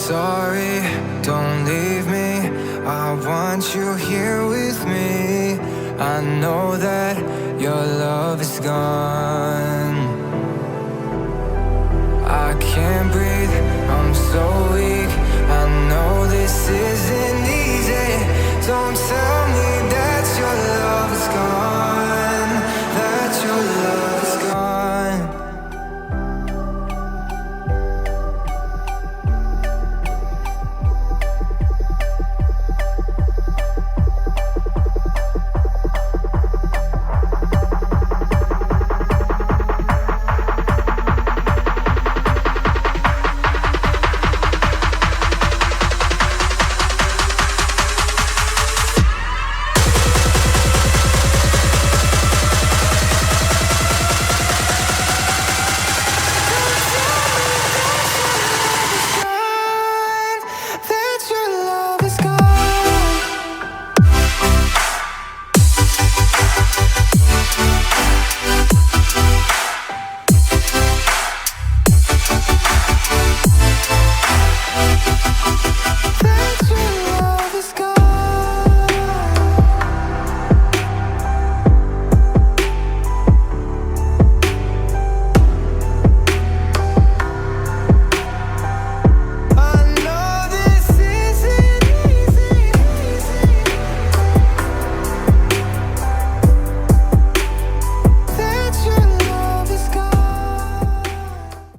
sorry, don't leave me. I want you here with me. I know that your love is gone. I can't breathe.